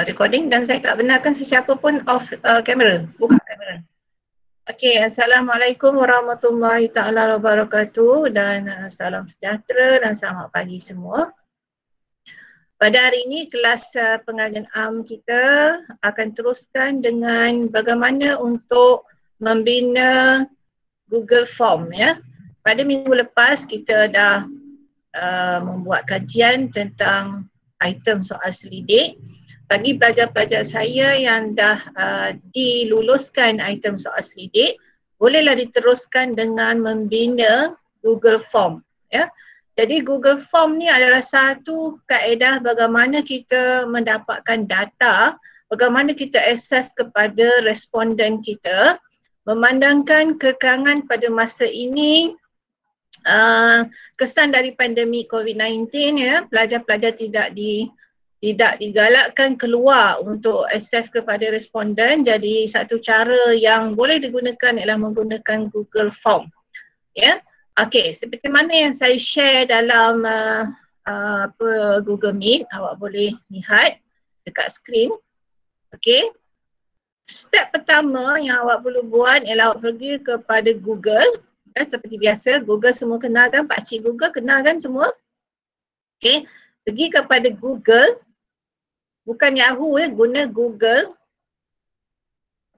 recording dan saya tak benarkan sesiapa pun off kamera, buka kamera. Okey, Assalamualaikum warahmatullahi taala wabarakatuh dan salam sejahtera dan selamat pagi semua. Pada hari ini kelas pengajian am kita akan teruskan dengan bagaimana untuk membina Google Form ya. Pada minggu lepas kita dah membuat kajian tentang item soal selidik. Bagi pelajar-pelajar saya yang dah diluluskan item soal selidik, bolehlah diteruskan dengan membina Google Form ya. Jadi Google Form ni adalah satu kaedah bagaimana kita mendapatkan data, bagaimana kita akses kepada responden kita, memandangkan kekangan pada masa ini kesan dari pandemik COVID-19 ya, pelajar-pelajar tidak digalakkan keluar untuk akses kepada responden. Jadi satu cara yang boleh digunakan ialah menggunakan Google Form. Ya. Okey, seperti mana yang saya share dalam Google Meet, awak boleh lihat dekat skrin. Okey. Step pertama yang awak perlu buat ialah awak pergi kepada Google. Seperti biasa, Google semua kenal kan? Pakcik Google kenal kan semua? Okey, pergi kepada Google. Bukan Yahoo guna Google.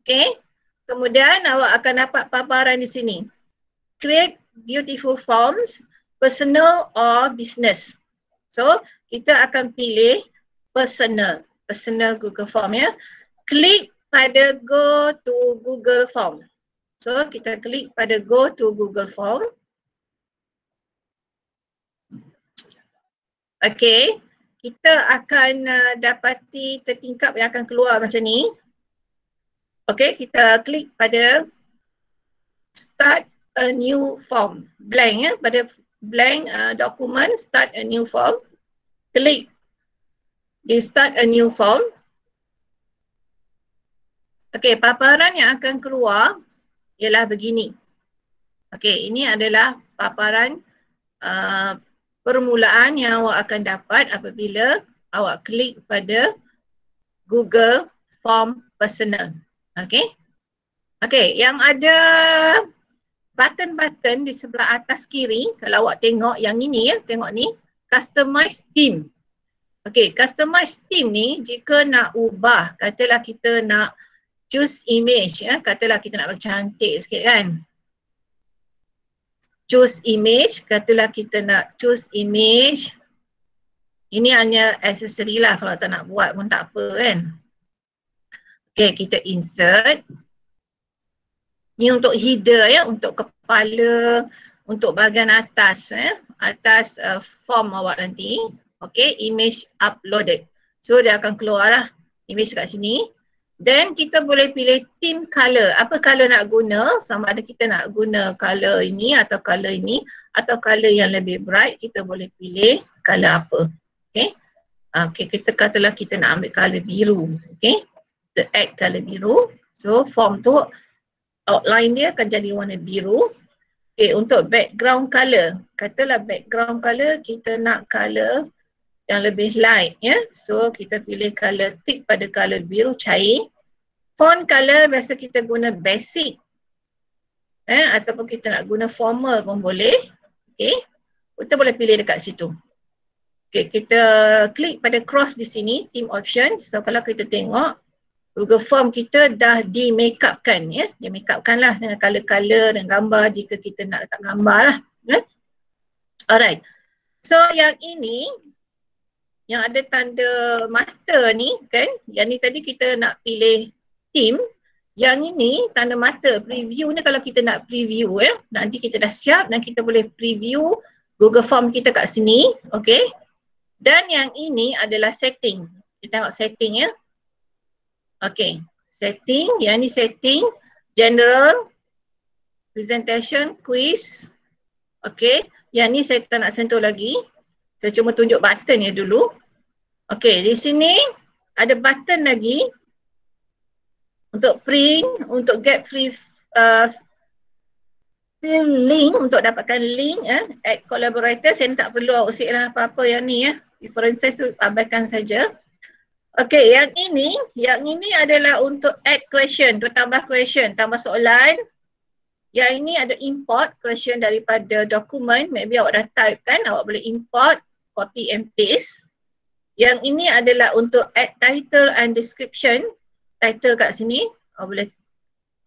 Okey. Kemudian awak akan dapat paparan di sini. Create beautiful forms, personal or business. So, kita akan pilih personal Google Form ya. Klik pada go to Google Form. So, kita klik pada go to Google Form. Okey. Kita akan dapati tertingkap yang akan keluar macam ni. Okey, kita klik pada start a new form. Blank ya, pada blank dokumen start a new form. Klik di start a new form. Okey, paparan yang akan keluar ialah begini. Okey, ini adalah paparan permulaan yang awak akan dapat apabila awak klik pada Google Form Personal. Okey. Okey, yang ada button-button di sebelah atas kiri, kalau awak tengok yang ini ya, tengok ni, Customize Theme. Okey, Customize Theme ni jika nak ubah, katalah kita nak choose image ya, katalah kita nak bagi cantik sikit kan. Choose image, katalah kita nak choose image. Ini hanya aksesori lah, kalau tak nak buat pun tak apa kan. Okay, kita insert. Ini untuk header ya, untuk kepala, untuk bahagian atas ya, atas form awak nanti. Okay, image uploaded. So dia akan keluar lah image kat sini. Then kita boleh pilih theme color. Apa color nak guna? Sama ada kita nak guna color ini atau color ini atau color yang lebih bright, kita boleh pilih color apa. Okay. Okay, kita katalah kita nak ambil color biru. Okay. Kita add color biru. So form tu outline dia akan jadi warna biru. Okay, untuk background color. Katalah background color kita nak color yang lebih light ya. So kita pilih color, tick pada color biru cair. Font color biasa kita guna basic ataupun kita nak guna formal pun boleh. Okay, kita boleh pilih dekat situ. Okay, kita klik pada cross di sini, theme option. So kalau kita tengok Google Form kita dah di make upkan ya. Dia make upkan lah dengan color-color dan gambar jika kita nak letak gambar lah. Alright. So yang ini yang ada tanda mata ni kan, yang ni tadi kita nak pilih theme. Yang ini tanda mata, preview ni kalau kita nak preview ya, nanti kita dah siap dan kita boleh preview Google Form kita kat sini, okay. Dan yang ini adalah setting. Kita tengok setting ya. Okay, setting, yang ni setting, general, presentation, quiz, okay. Yang ni saya tak nak sentuh lagi. Saya cuma tunjuk button ya dulu. Okay, di sini ada button lagi untuk print, untuk get free link, untuk dapatkan link add collaborator. Saya tak perlu usik lah apa-apa yang ni ya. References tu abaikan saja. Okey, yang ini adalah untuk add question, tu tambah question, tambah soalan. Yang ini ada import question daripada dokumen, maybe awak dah type kan, awak boleh import, copy and paste. Yang ini adalah untuk add title and description, title kat sini, awak boleh,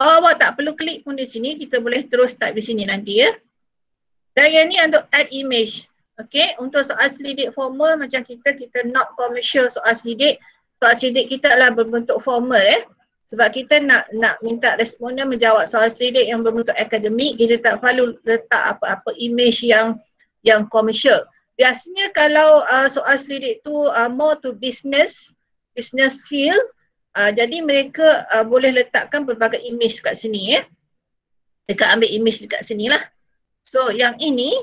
awak tak perlu klik pun di sini, kita boleh terus type di sini nanti ya. Dan yang ini untuk add image. Okey, untuk soal selidik formal macam kita not commercial soal selidik kita adalah berbentuk formal sebab kita nak minta responden menjawab soal selidik yang berbentuk akademik, kita tak perlu letak apa-apa image yang komersial. Biasanya kalau soal selidik tu more to business field, jadi mereka boleh letakkan berbagai image kat sini Dekat ambil image dekat sini lah. So yang ini,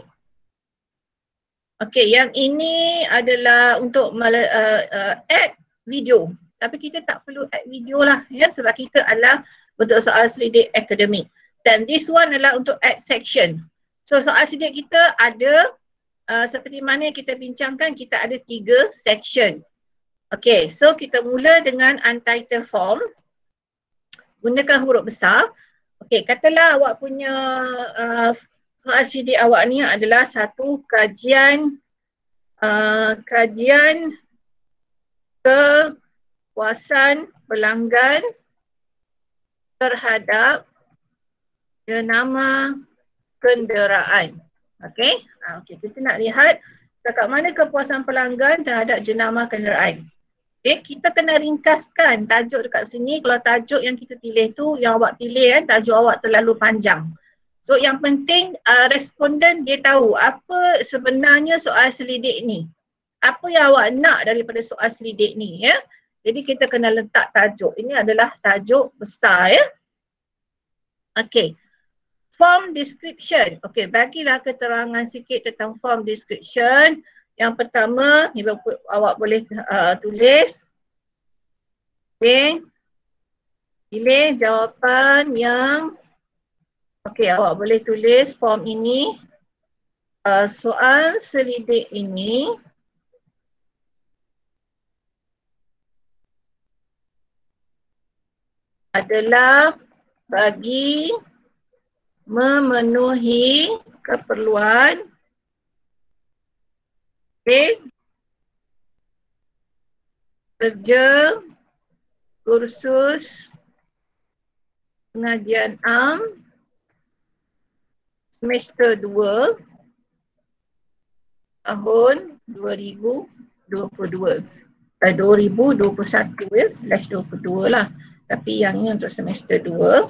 okey, yang ini adalah untuk add video. Tapi kita tak perlu add video lah ya, sebab kita adalah bentuk soal selidik akademik. Dan this one adalah untuk add section. So soal selidik kita ada seperti mana yang kita bincangkan, kita ada 3 section. Okey, so kita mula dengan untitled form. Gunakan huruf besar. Okey, katalah awak punya soal selidik awak ni adalah satu kajian kepuasan pelanggan terhadap jenama kenderaan. Okey, kita nak lihat setakat mana kepuasan pelanggan terhadap jenama kenderaan. Okay, kita kena ringkaskan tajuk dekat sini. Kalau tajuk yang kita pilih tu, yang awak pilih tajuk awak terlalu panjang. So yang penting responden dia tahu apa sebenarnya soal selidik ni. Apa yang awak nak daripada soal selidik ni ya. Jadi kita kena letak tajuk. Ini adalah tajuk besar ya. Okey. Form description. Okey, bagilah keterangan sikit tentang form description. Yang pertama, awak boleh tulis. Okay. Pilih jawapan yang, awak boleh tulis form ini. Soal selidik ini adalah bagi memenuhi keperluan kerja kursus pengajian am semester 2 tahun 2022. 2021 ya, /22 lah. Tapi yang ini untuk semester 2.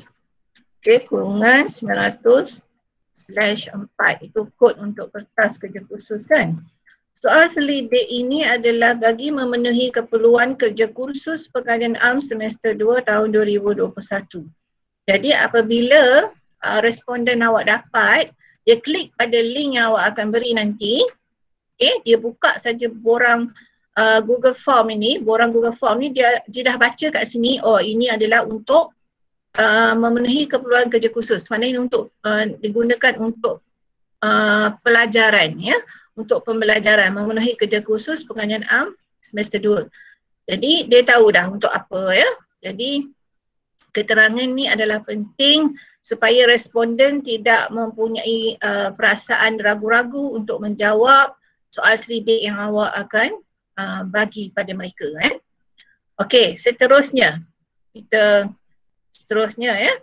Okey, kurungan 900/4. Itu kod untuk kertas kerja khusus kan. Soal selidik ini adalah bagi memenuhi keperluan kerja kursus pengajian am semester 2 tahun 2021. Jadi apabila responden awak dapat, dia klik pada link yang awak akan beri nanti. Dia buka saja borang Google Form ini, dia dah baca kat sini, oh ini adalah untuk memenuhi keperluan kerja khusus. Maknanya untuk digunakan untuk pelajaran ya. Untuk pembelajaran memenuhi kerja khusus pengajian am semester 2. Jadi dia tahu dah untuk apa ya. Jadi keterangan ni adalah penting supaya responden tidak mempunyai perasaan ragu-ragu untuk menjawab soal selidik yang awak akan bagi pada mereka Okey, seterusnya ya.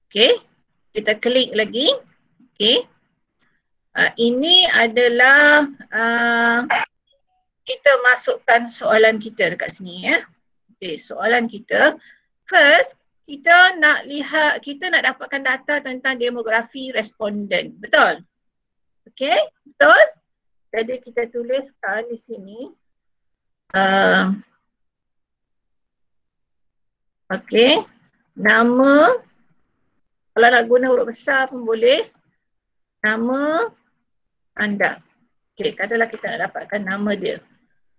Okey, kita klik lagi. Okey. Ini adalah kita masukkan soalan kita dekat sini ya. Okey, soalan kita. First, kita nak dapatkan data tentang demografi responden. Betul? Okey, betul? Jadi kita tuliskan di sini. Okey, nama, kalau nak guna huruf besar pun boleh. Nama anda. Okey, katalah kita nak dapatkan nama dia.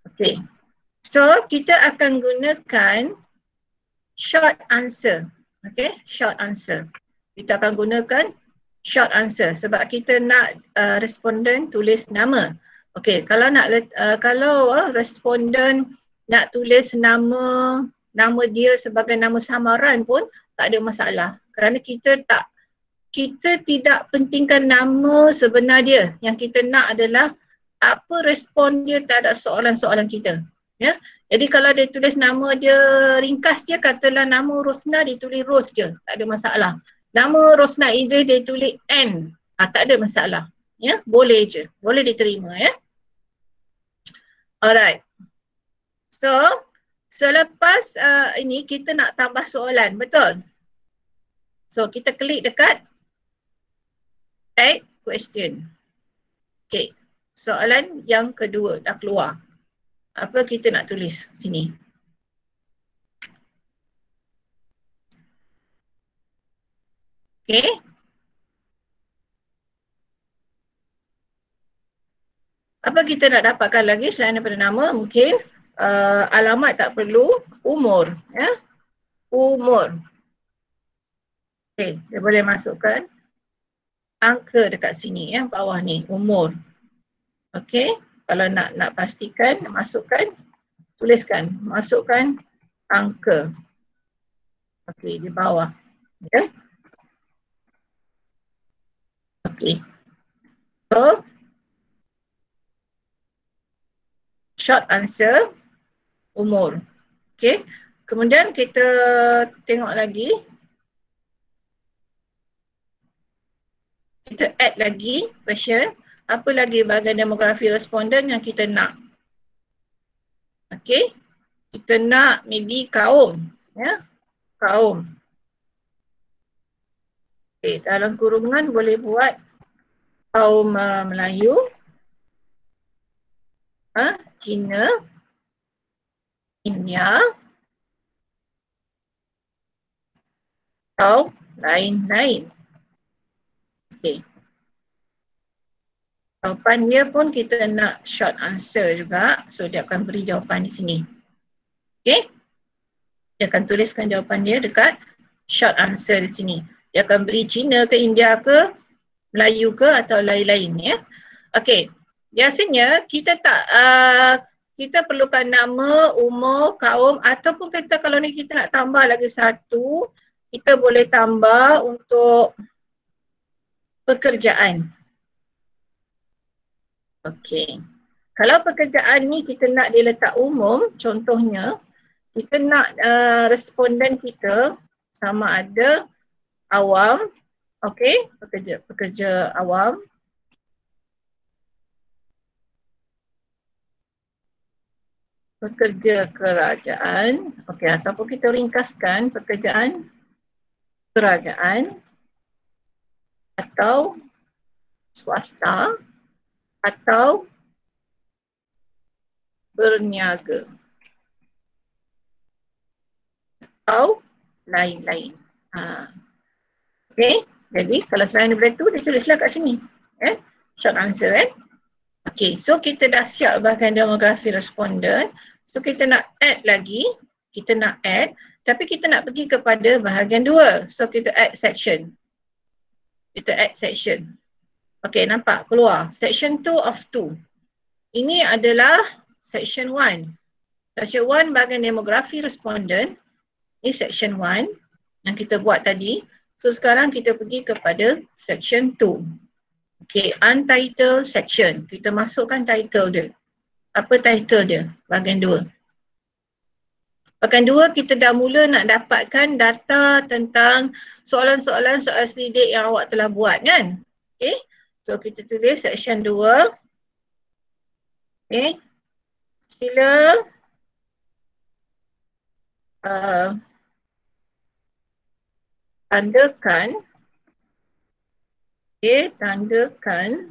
Okey. So, kita akan gunakan short answer. Okey, short answer. Kita akan gunakan short answer sebab kita nak responden tulis nama. Okey, kalau responden nak tulis nama dia sebagai nama samaran pun tak ada masalah. Kerana kita tidak pentingkan nama sebenar dia. Yang kita nak adalah apa respon dia terhadap soalan-soalan kita. Ya. Jadi kalau dia tulis nama dia ringkas je, katalah nama Rosna, dia tulis Ros je, tak ada masalah. Nama Rosna Idris dia tulis N, tak ada masalah. Ya, boleh je, boleh diterima ya. Alright. So, selepas ini kita nak tambah soalan, betul? So, kita klik dekat add question. Okay, soalan yang kedua dah keluar. Apa kita nak tulis sini? Okay. Apa kita nak dapatkan lagi selain daripada nama? Mungkin alamat tak perlu, umur. Ya? Umur. Okay, dia boleh masukkan angka dekat sini ya, bawah ni, umur. Okay, kalau nak pastikan, masukkan, tuliskan, masukkan angka. Okay, di bawah. Ya. Okay. So, short answer, umur. Okay, kemudian kita tengok lagi. Kita add lagi question. Apa lagi bahagian demografi responden yang kita nak? Okay, kita nak maybe kaum. Ya, kaum. Okay, dalam kurungan boleh buat kaum Melayu, Cina, India, atau lain-lain. Okay. Jawapan dia pun kita nak short answer juga. So dia akan beri jawapan di sini. Okay. Dia akan tuliskan jawapan dia dekat short answer di sini. Dia akan beri Cina ke India ke, Melayu ke atau lain-lain ya. Okay. Biasanya kita kita perlukan nama, umur, kaum ataupun kita kalau ni kita nak tambah lagi satu, kita boleh tambah untuk pekerjaan. Okey. Kalau pekerjaan ni kita nak dia letak umum, contohnya kita nak responden kita sama ada awam, okey, pekerja awam, pekerja kerajaan, okey, ataupun kita ringkaskan pekerjaan kerajaan atau swasta atau berniaga atau lain-lain. Okay, jadi kalau selain daripada tu dia tulislah kat sini. Short answer Okay, so kita dah siap bahagian demografi responden. So kita nak add lagi, tapi kita nak pergi kepada bahagian 2. So kita add section. Okay, nampak keluar. Section 2 of 2. Ini adalah section 1. Section 1 bahagian demografi responden. Ini section 1 yang kita buat tadi. So sekarang kita pergi kepada section 2. Okay, untitled section. Kita masukkan title dia. Apa title dia? Bahagian 2. Bahagian 2 kita dah mula nak dapatkan data tentang soalan-soalan soal selidik yang awak telah buat kan? Okay. So kita tulis section 2. Okay. Sila tandakan. Okay, tandakan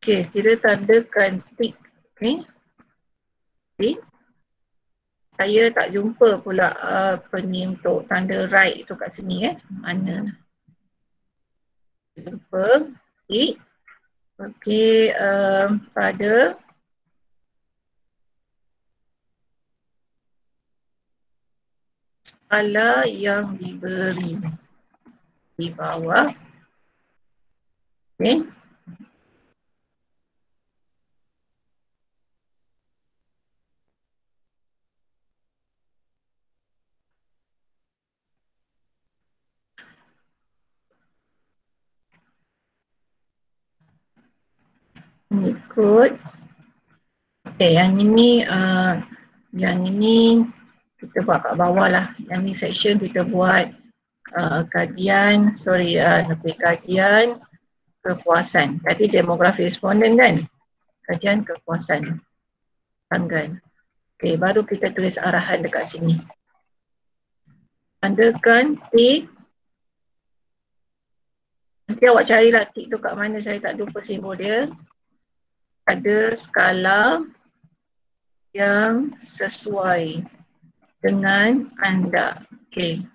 okay, sila tandakan tick. Okay. Tick. Saya tak jumpa pula apa ni untuk tanda right tu kat sini Mana? Lupa. Okey, pada skala yang diberi di bawah. Okey. Mengikut. Okey, yang ini kita buat kat bawah lah. Yang ni section kita buat kajian kepuasan. Tadi demografi responden kan? Kajian kepuasan tanggal. Okey, baru kita tulis arahan dekat sini. Tandakan tik. Nanti awak carilah tik tu kat mana, saya tak lupa simbol dia. Ada skala yang sesuai dengan anda. Okey.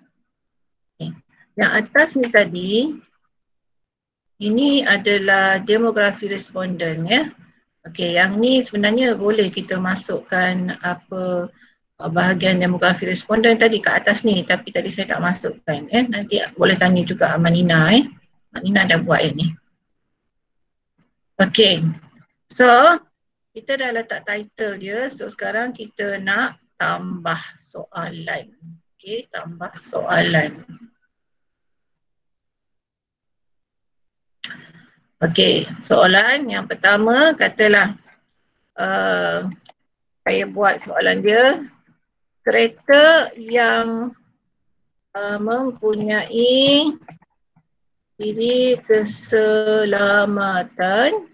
Yang atas ni tadi, ini adalah demografi responden ya. Okey, yang ni sebenarnya boleh kita masukkan apa bahagian demografi responden tadi kat atas ni, tapi tadi saya tak masukkan ya. Nanti boleh tanya juga Manina Manina dah buat yang ni. Okey. So, kita dah letak title dia. So, sekarang kita nak tambah soalan. Okey, tambah soalan. Okey, soalan yang pertama katalah saya buat soalan dia, kereta yang mempunyai ciri keselamatan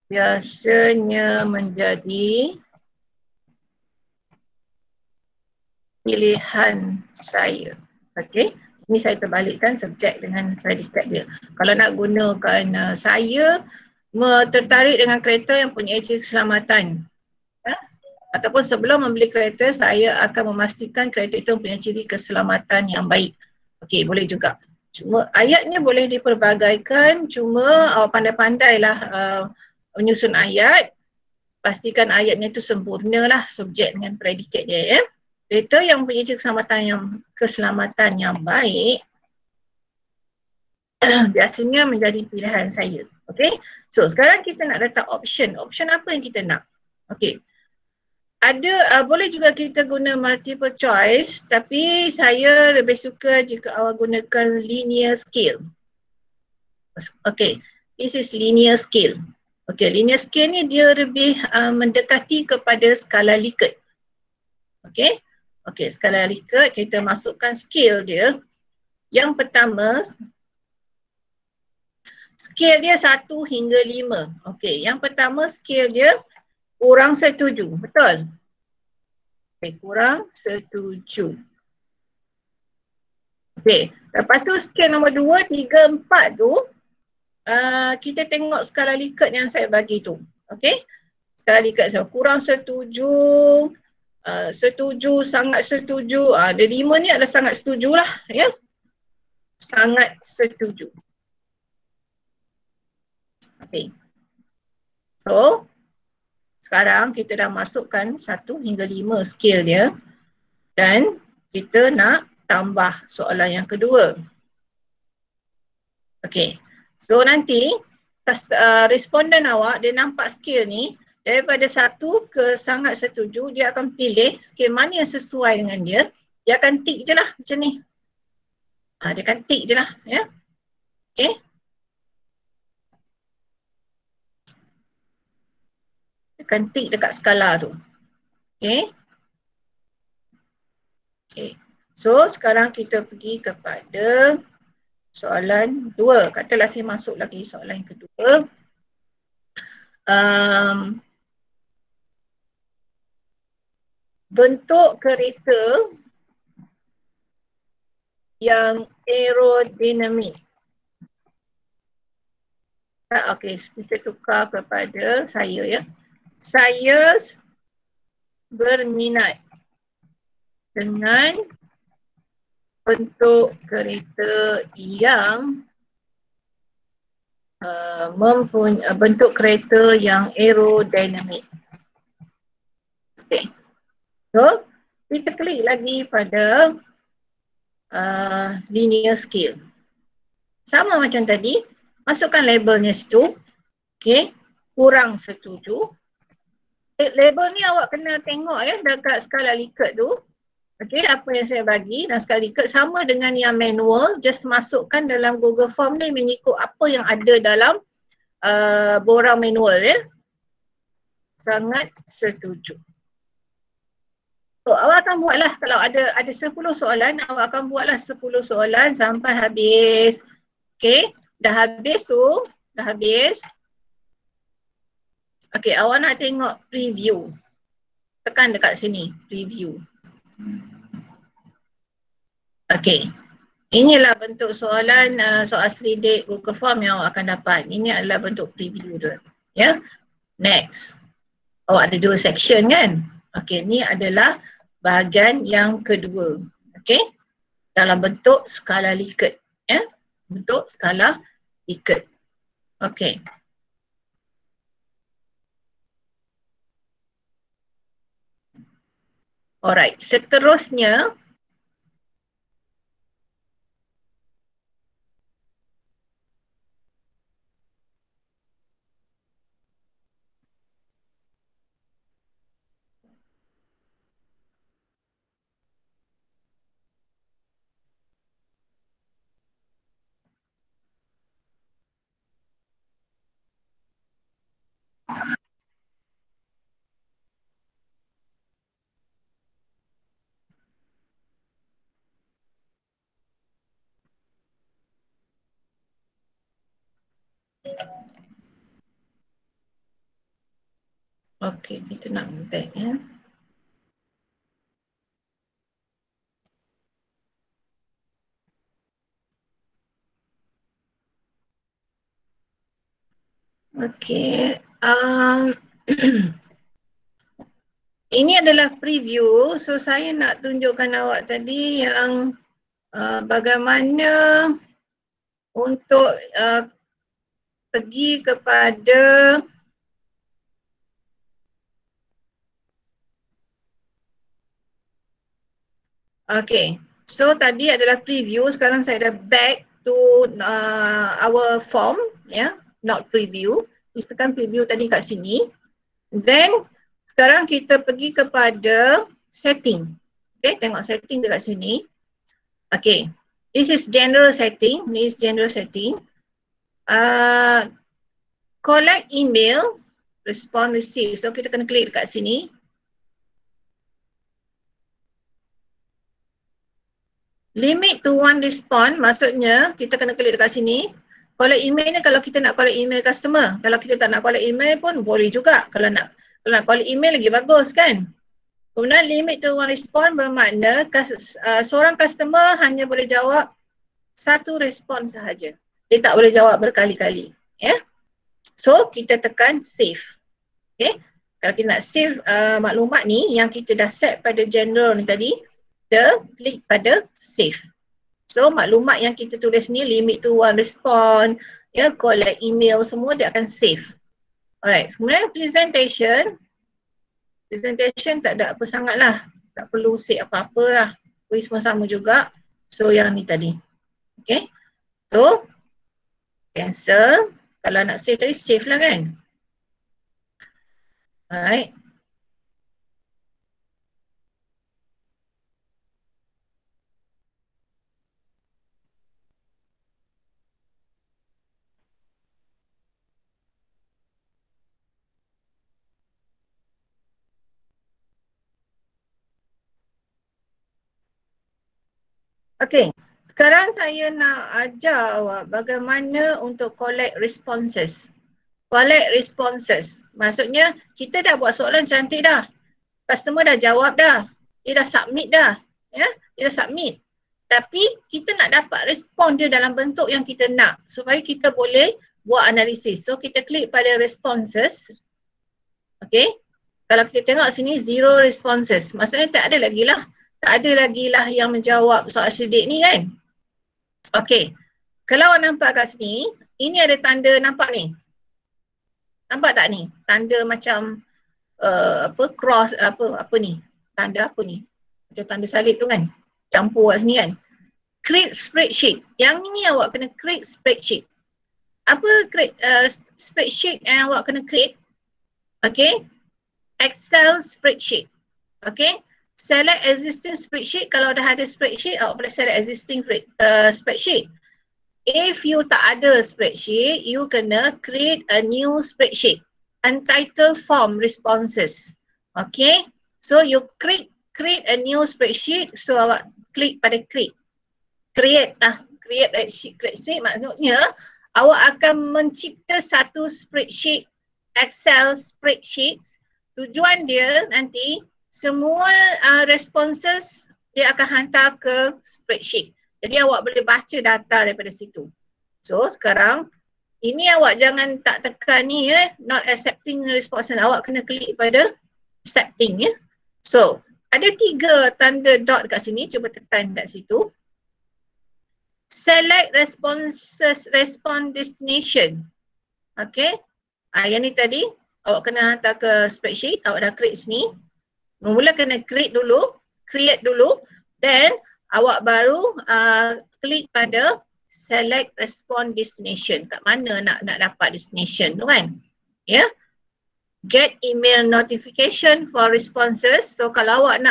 biasanya menjadi pilihan saya. Okey, ini saya terbalikkan subjek dengan predikat dia. Kalau nak gunakan saya tertarik dengan kereta yang punya ciri keselamatan. Ataupun sebelum membeli kereta, saya akan memastikan kereta itu mempunyai ciri keselamatan yang baik. Okey, boleh juga. Cuma ayatnya boleh diperbagaikan, cuma awak pandai-pandailah menyusun ayat. Pastikan ayatnya itu sempurna lah subjek dengan predikat dia ya. Kereta yang mempunyai ciri keselamatan yang baik biasanya menjadi pilihan saya. Okey. So, sekarang kita nak letak option. Option apa yang kita nak? Okey. Ada boleh juga kita guna multiple choice, tapi saya lebih suka jika awak gunakan linear scale. Okey. This is linear scale. Okey, linear scale ni dia lebih mendekati kepada skala Likert. Okey. Okey, skala Likert kita masukkan scale dia. Yang pertama, scale dia 1 hingga 5. Okey, yang pertama scale dia kurang 7. Betul? Okey, kurang 7. Okey, lepas tu scale nombor 2, 3, 4 tu kita tengok skala Likert yang saya bagi tu. Okey? Skala Likert saya kurang 7, setuju, sangat setuju. Ada 5 ni adalah sangat setuju lah ya. Sangat setuju. Okey. So, sekarang kita dah masukkan 1 hingga 5 scale dia dan kita nak tambah soalan yang kedua. Okey. So nanti responden awak dia nampak scale ni daripada 1 ke sangat setuju, dia akan pilih scale mana yang sesuai dengan dia. Dia akan tick je lah macam ni. Dia akan tick je lah ya. Okey. Dia akan tick dekat skala tu. Okey. Okey. So sekarang kita pergi kepada soalan 2. Katalah saya masuk lagi soalan yang kedua. Bentuk kereta yang aerodinamik. Okey, kita tukar kepada saya ya. Saya berminat dengan bentuk kereta yang bentuk kereta yang aerodinamik. Okay. So, kita klik lagi pada linear scale. Sama macam tadi, masukkan labelnya situ. Okay. Kurang setuju. Label ni awak kena tengok ya dekat skala Likert tu. Okay, apa yang saya bagi dan skala Likert sama dengan yang manual. Just masukkan dalam Google Form ni mengikut apa yang ada dalam borang manual ya. Sangat setuju. So, awak akan buatlah kalau ada 10 soalan, awak akan buatlah 10 soalan sampai habis. Okay, dah habis tu, dah habis. Okay, awak nak tengok preview. Tekan dekat sini, preview. Okay, inilah bentuk soalan soal selidik Google Form yang awak akan dapat. Ini adalah bentuk preview dia. Ya, next. Awak ada 2 section kan? Okay, ni adalah bahagian yang kedua. Okay, dalam bentuk skala Likert. Ya, bentuk skala Likert. Okay. Alright, seterusnya okey, kita nak tag ya. Okey, ini adalah preview. So saya nak tunjukkan awak tadi yang bagaimana untuk pergi kepada okey. So tadi adalah preview, sekarang saya dah back to our form ya, not preview. Kita tekan preview tadi kat sini. Then sekarang kita pergi kepada setting. Okay, tengok setting dekat sini. Okay, this is general setting. This is general setting. Collect email, respond, receive. So kita kena klik dekat sini. Limit to 1 respond, maksudnya kita kena klik dekat sini. Collect email ni kalau kita nak collect email customer. Kalau kita tak nak collect email pun boleh juga. Kalau nak collect email lagi bagus kan. Kemudian limit to 1 respond bermakna seorang customer hanya boleh jawab 1 respon sahaja. Dia tak boleh jawab berkali-kali. Ya. So kita tekan save. Okay. Kalau kita nak save maklumat ni yang kita dah set pada general ni tadi, kita klik pada save. So maklumat yang kita tulis ni limit to 1 respond, ya, collect email, semua dia akan save. Alright, kemudian presentation tak ada apa sangat lah, tak perlu save apa-apa lah, quiz pun sama juga. So yang ni tadi, okay. So cancel, kalau nak save tadi save lah kan. Alright. Okay, sekarang saya nak ajar awak bagaimana untuk collect responses. Collect responses, maksudnya kita dah buat soalan cantik dah. Customer dah jawab dah, dia dah submit dah. Ya, dia dah submit. Tapi kita nak dapat respon dia dalam bentuk yang kita nak supaya kita boleh buat analisis. So kita klik pada responses. Okay, kalau kita tengok sini 0 responses, maksudnya tak ada lagi lah yang menjawab soal selidik ni kan. Okay, kalau awak nampak kat sini, ini ada tanda nampak ni. Nampak tak ni? Tanda macam cross apa ni? Tanda apa ni? Macam tanda salib tu kan? Campur kat sini kan? Create spreadsheet. Yang ni awak kena create spreadsheet. Apa create spreadsheet yang awak kena create? Okay? Excel spreadsheet. Okay? Select existing spreadsheet. Kalau dah ada spreadsheet, awak boleh select existing spreadsheet. If you tak ada spreadsheet, you kena create a new spreadsheet. Untitled form responses. Okay? So you create a new spreadsheet. So awak klik pada create. Create a sheet. Maksudnya awak akan mencipta satu spreadsheet, Excel spreadsheet. Tujuan dia nanti semua responses dia akan hantar ke spreadsheet. Jadi awak boleh baca data daripada situ. So sekarang ini awak jangan tak tekan ni not accepting responses. Awak kena klik pada accepting ya. So ada 3 tanda dot kat sini, cuba tekan kat situ. Select responses, response destination. Okay. Yang ni tadi awak kena hantar ke spreadsheet, awak dah create sini. Mula kena create dulu, then awak baru klik pada select response destination. Kat mana nak dapat destination tu kan? Ya. Yeah. Get email notification for responses. So kalau awak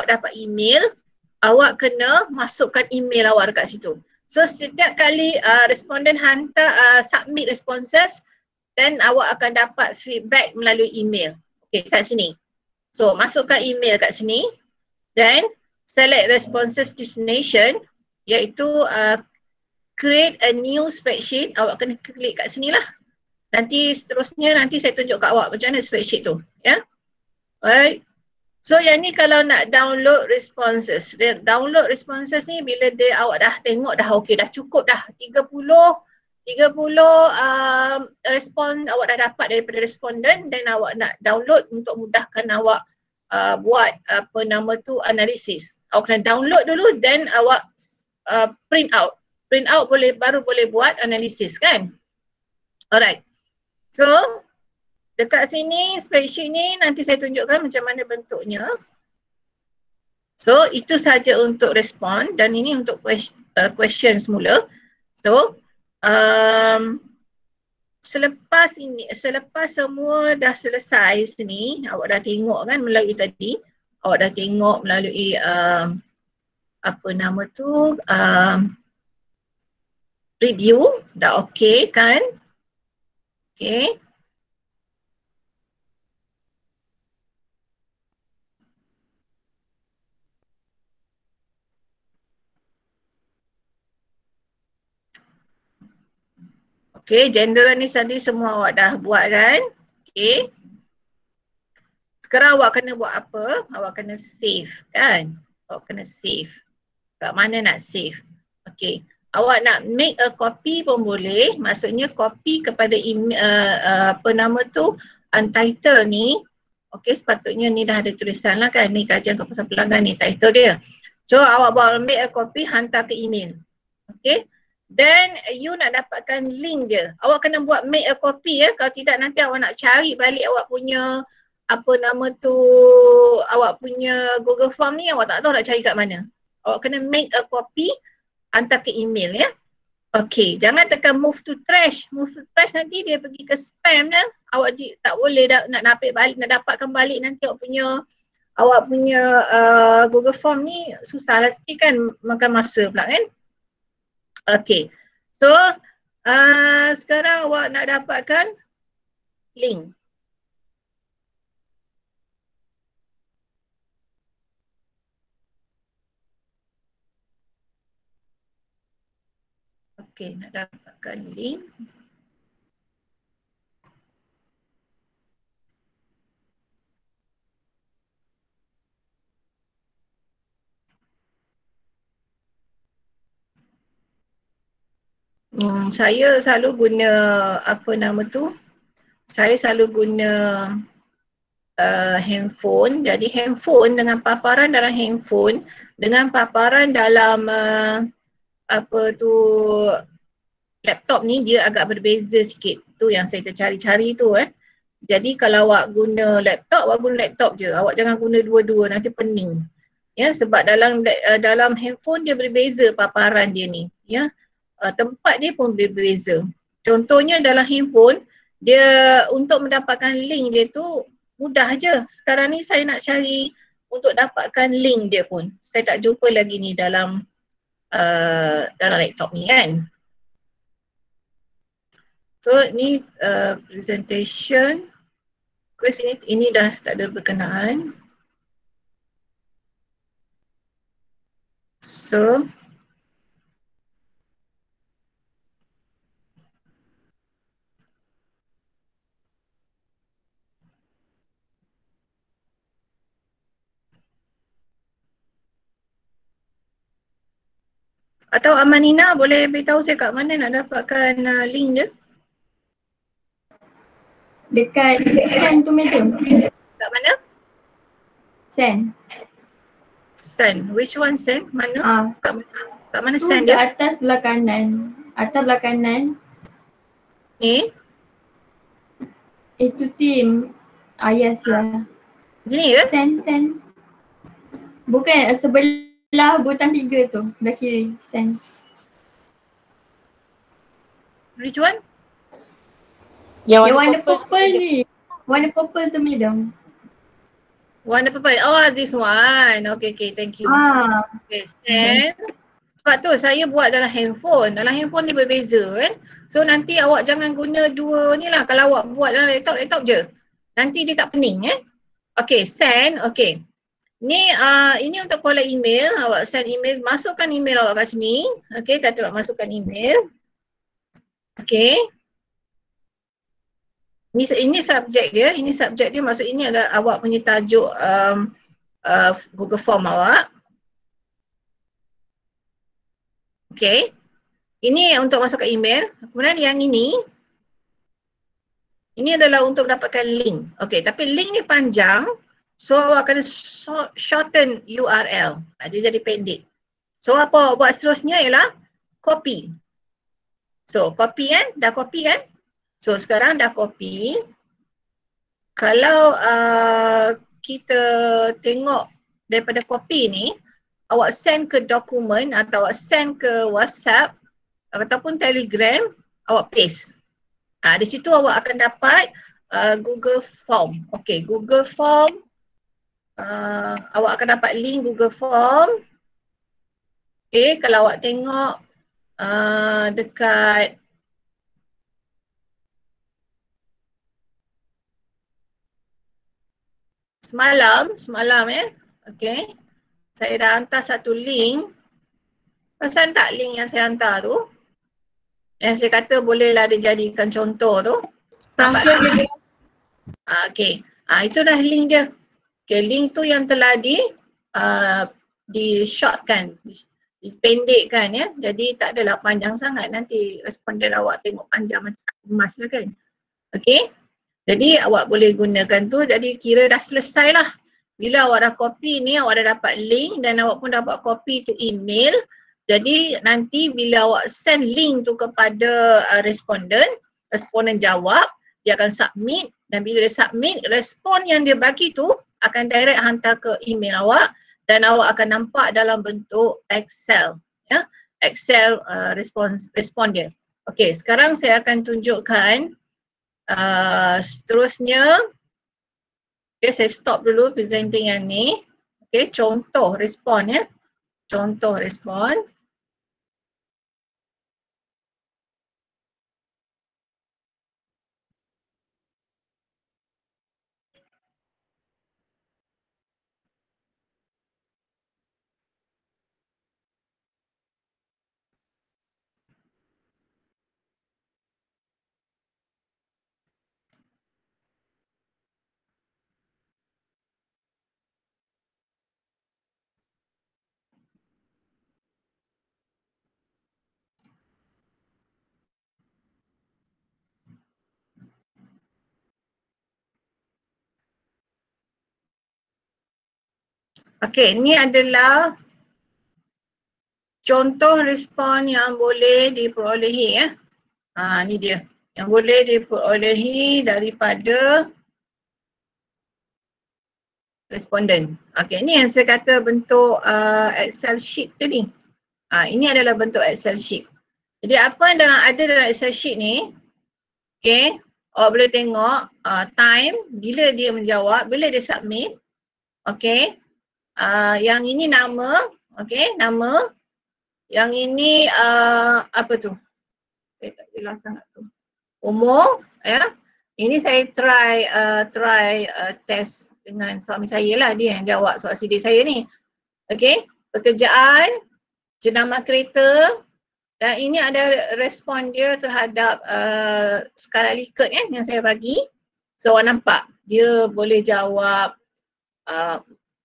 dapat email, awak kena masukkan email awak dekat situ. So setiap kali responden hantar submit responses, then awak akan dapat feedback melalui email. Okay, kat sini. So masukkan email kat sini, then select responses destination, iaitu create a new spreadsheet. Awak kena klik kat sini lah. Nanti seterusnya nanti saya tunjuk kat awak macam mana spreadsheet tu. Ya. Alright. So yang ni kalau nak download responses. Download responses ni bila awak dah tengok dah okey, dah cukup dah 30 respon awak dah dapat daripada responden, dan awak nak download untuk mudahkan awak buat analisis. Awak kena download dulu, then awak print out. Print out baru boleh buat analisis kan. Alright. So dekat sini spreadsheet ni nanti saya tunjukkan macam mana bentuknya. So itu saja untuk respon, dan ini untuk question semula. So selepas semua dah selesai sini, awak dah tengok kan melalui tadi, awak dah tengok melalui review, dah okey kan? Okey. Okay, general ni tadi semua awak dah buat kan? Okay. Sekarang awak kena buat apa? Awak kena save kan? Awak kena save. Kat mana nak save? Okay. Awak nak make a copy pun boleh. Maksudnya copy kepada untitled ni. Okay, sepatutnya ni dah ada tulisan lah kan? Ni kajian keputusan pelanggan ni, title dia. So awak bawa make a copy, hantar ke email. Okay. Then you nak dapatkan link dia. Awak kena buat make a copy ya. Kalau tidak nanti awak nak cari balik awak punya awak punya Google Form ni, awak tak tahu nak cari kat mana. Awak kena make a copy, hantar ke email ya. Okay, jangan tekan move to trash. Move to trash nanti dia pergi ke spam dah. Awak tak boleh nak dapatkan balik nanti awak punya Google Form ni susah lah sikit kan, makan masa pula kan. Okay, so sekarang awak nak dapatkan link. Okay, nak dapatkan link. Saya selalu guna saya selalu guna handphone. Jadi handphone dengan paparan dalam handphone dengan paparan dalam laptop ni dia agak berbeza sikit. Tu yang saya tercari-cari tu Jadi kalau awak guna laptop, awak guna laptop je. Awak jangan guna dua-dua, nanti pening. Ya, sebab dalam handphone dia berbeza paparan dia ni. Ya, tempat dia pun berbeza. Contohnya dalam handphone, dia untuk mendapatkan link dia tu mudah je. Sekarang ni saya nak cari untuk dapatkan link dia pun. Saya tak jumpa lagi ni dalam laptop ni kan. So ni presentation. Quest ini dah tak ada berkenaan. So atau Amanina boleh beritahu saya kat mana nak dapatkan link dia? Dekat send tu madam. Kat mana? Send. Send. Which one send? Mana? Kat mana Tu send dia? atas belah kanan. Atas belah kanan. Ni? Itu tim. Yes ya. Sini ke? Send. Bukan sebelah butang 3 tu. Belah kiri. Send. Which one? Yang warna purple ni. Warna purple tu madam. Warna purple. Oh, this one. Okay, thank you. Okay, send. Sebab tu saya buat dalam handphone. Dalam handphone dia berbeza kan. So nanti awak jangan guna dua ni lah. Kalau awak buat dalam laptop je. Nanti dia tak pening Okay, send. Okay. Ni ini untuk collect email. Awak send email. Masukkan email awak kat sini. Okay, kata awak masukkan email. Okay. Ini subjek dia. Ini subjek dia maksud ini adalah awak punya tajuk Google Form awak. Okay. Ini untuk masuk ke email. Kemudian yang ini adalah untuk mendapatkan link. Okay, tapi link ni panjang. So awak kena shorten URL. Dia jadi pendek. So apa awak buat seterusnya ialah copy. So copy kan? Dah copy kan? So sekarang dah copy. Kalau kita tengok daripada copy ni, awak send ke dokumen atau awak send ke WhatsApp ataupun Telegram, awak paste. Di situ awak akan dapat Google Form. Okay, Google Form. Awak akan dapat link Google Form. Okay, kalau awak tengok dekat semalam okay. Saya dah hantar satu link. Perasan tak link yang saya hantar tu? Yang saya kata bolehlah dijadikan contoh tu. Perasan dia. Okay. Itu dah link dia. Okay, link tu yang telah di shortkan, dipendekkan ya. Jadi tak adalah panjang sangat. Nanti responden awak tengok panjang macam emas lah kan. Okay. Jadi awak boleh gunakan tu. Jadi kira dah selesai lah. Bila awak dah copy ni, awak dah dapat link dan awak pun dapat copy tu email. Jadi nanti bila awak send link tu kepada responden jawab, dia akan submit dan bila dia submit, respon yang dia bagi tu akan direct hantar ke email awak dan awak akan nampak dalam bentuk Excel. Ya, Excel respon dia. Okey, sekarang saya akan tunjukkan seterusnya. Okay, saya stop dulu presenting yang ni. Okay, contoh respon ya. Contoh respon. Okey, ini adalah contoh respon yang boleh diperolehi ya. Ni dia. Yang boleh diperolehi daripada responden. Okey, ni yang saya kata bentuk Excel sheet tadi. Ini adalah bentuk Excel sheet. Jadi apa yang ada dalam Excel sheet ni, okey, awak boleh tengok time, bila dia menjawab, bila dia submit. Okey. Yang ini nama, okey, nama. Yang ini apa tu? Saya tak jelas sangat tu. Umur, ya. Ini saya try test dengan suami saya lah, dia yang jawab soal CD saya ni. Okey, pekerjaan, jenama kereta, dan ini ada respon dia terhadap skala Likert yang saya bagi. So awak nampak, dia boleh jawab,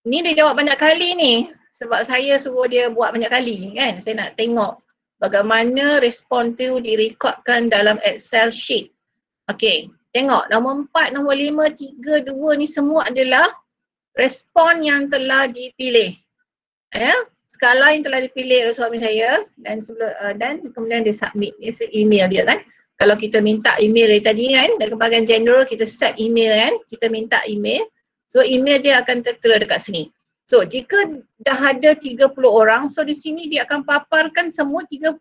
ni dia jawab banyak kali ni sebab saya suruh dia buat banyak kali kan. Saya nak tengok bagaimana respon tu direkodkan dalam Excel sheet. Okey, tengok nombor 4, nombor 5, 3, 2 ni semua adalah respon yang telah dipilih. Ya, skala yang telah dipilih oleh suami saya dan kemudian dia submit email dia kan. Kalau kita minta email dari tadi kan, dari bahagian general kita set email kan, kita minta email. So email dia akan tertera dekat sini. So jika dah ada 30 orang, so di sini dia akan paparkan semua 30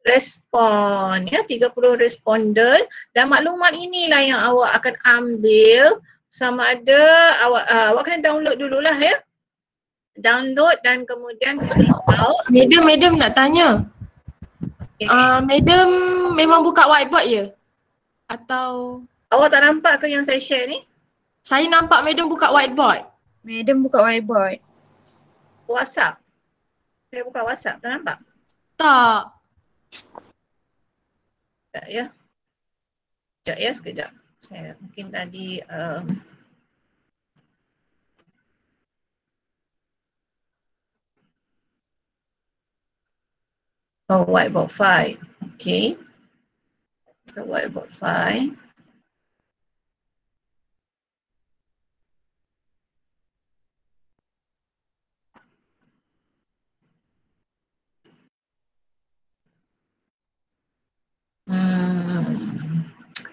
respon, ya, 30 responden, dan maklumat inilah yang awak akan ambil sama ada awak kena download dululah ya. Download dan kemudian print out. Madam nak tanya. Okay. Madam memang buka whiteboard ya? Atau awak tak nampak ke yang saya share ni? Saya nampak madam buka whiteboard. Madam buka whiteboard. WhatsApp. Saya buka WhatsApp, tak nampak? Tak. Sekejap ya. Sekejap ya, sekejap. Saya mungkin tadi whiteboard file. Okay. So whiteboard file.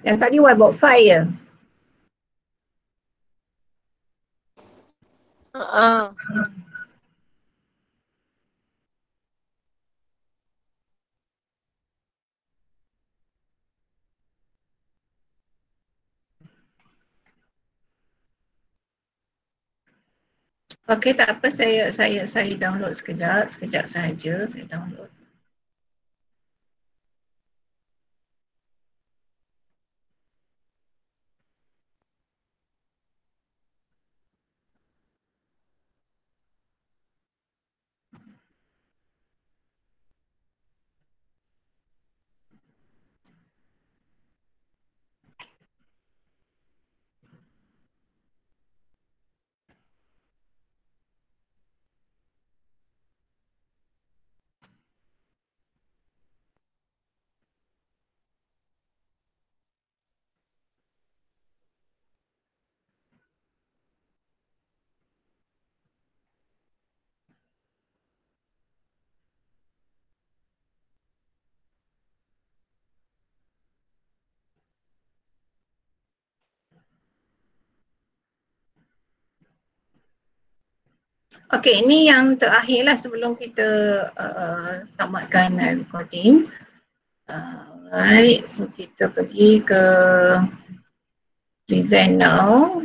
Yang tadi whiteboard file ya? Okey, tak apa, saya download sekejap saja saya download. Okey, ini yang terakhir lah sebelum kita tamatkan recording. Alright, so kita pergi ke present now.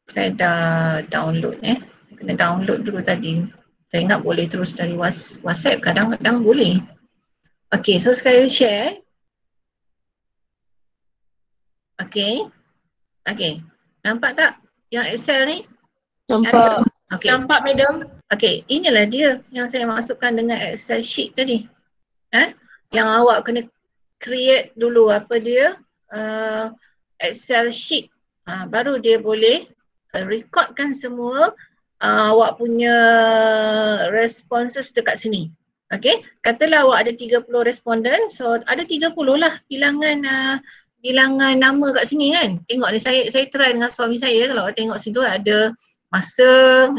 Saya dah download kena download dulu tadi. Saya ingat boleh terus dari WhatsApp, kadang-kadang boleh. Okey, so sekali share. Okey. Nampak tak yang Excel ni? Nampak. Okay. Nampak madam. Okey, inilah dia yang saya masukkan dengan Excel sheet tadi. Yang awak kena create dulu apa dia? Excel sheet. Baru dia boleh recordkan semua awak punya responses dekat sini. Okey, katalah awak ada 30 responden, so ada 30 lah bilangan nama kat sini kan. Tengok ni saya try dengan suami saya, kalau tengok situ ada masa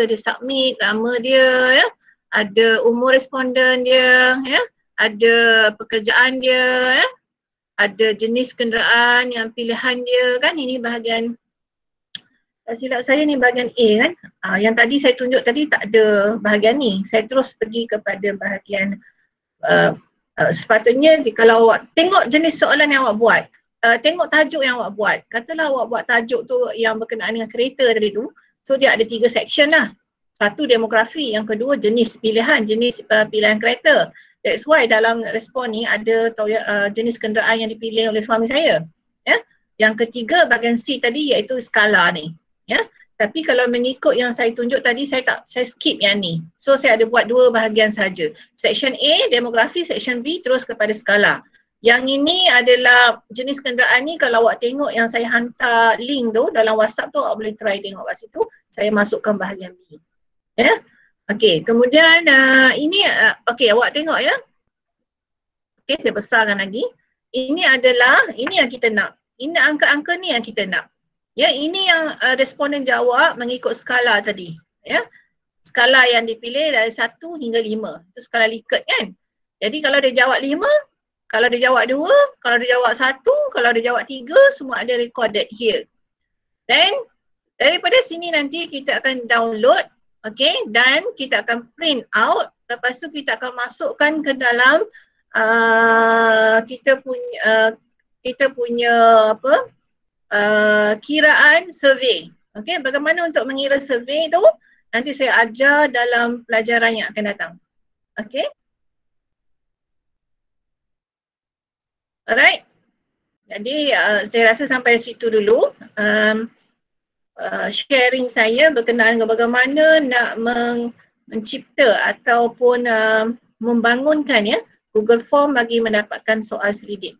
dia submit, nama dia ya, ada umur responden dia ya, ada pekerjaan dia, ada jenis kenderaan yang pilihan dia kan, ini bahagian, tak silap saya ni bahagian A kan. Yang tadi saya tunjuk tadi tak ada bahagian ni. Saya terus pergi kepada bahagian sepatutnya kalau awak tengok jenis soalan yang awak buat, tengok tajuk yang awak buat. Katalah awak buat tajuk tu yang berkenaan dengan kereta tadi tu, so dia ada 3 section lah. Satu demografi, yang kedua jenis pilihan, jenis pilihan kereta. That's why dalam respon ni ada jenis kenderaan yang dipilih oleh suami saya. Ya. Yang ketiga bahagian C tadi iaitu skala ni. Ya. Tapi kalau mengikut yang saya tunjuk tadi, saya skip yang ni. So saya ada buat 2 bahagian saja. Section A demografi, section B terus kepada skala. Yang ini adalah jenis kenderaan ni, kalau awak tengok yang saya hantar link tu dalam WhatsApp tu, awak boleh try tengok kat situ. Saya masukkan bahagian B. Ya. Okey, kemudian ini okey, awak tengok ya. Okey, saya besarkan lagi. Ini yang kita nak. Ini angka-angka ni yang kita nak. Ya, ini yang responden jawab mengikut skala tadi. Ya. Skala yang dipilih dari 1 hingga 5. Itu skala Likert kan. Jadi kalau dia jawab 5, kalau dia jawab 2, kalau dia jawab 1, kalau dia jawab 3, semua ada recorded here. Then daripada sini nanti kita akan download, okay, dan kita akan print out. Lepas tu kita akan masukkan ke dalam kita punya apa? Kiraan survey. Okay, bagaimana untuk mengira survey tu nanti saya ajar dalam pelajaran yang akan datang. Okay. Alright. Jadi saya rasa sampai situ dulu sharing saya berkenaan dengan bagaimana nak mencipta ataupun membangunkan ya Google Form bagi mendapatkan soal selidik.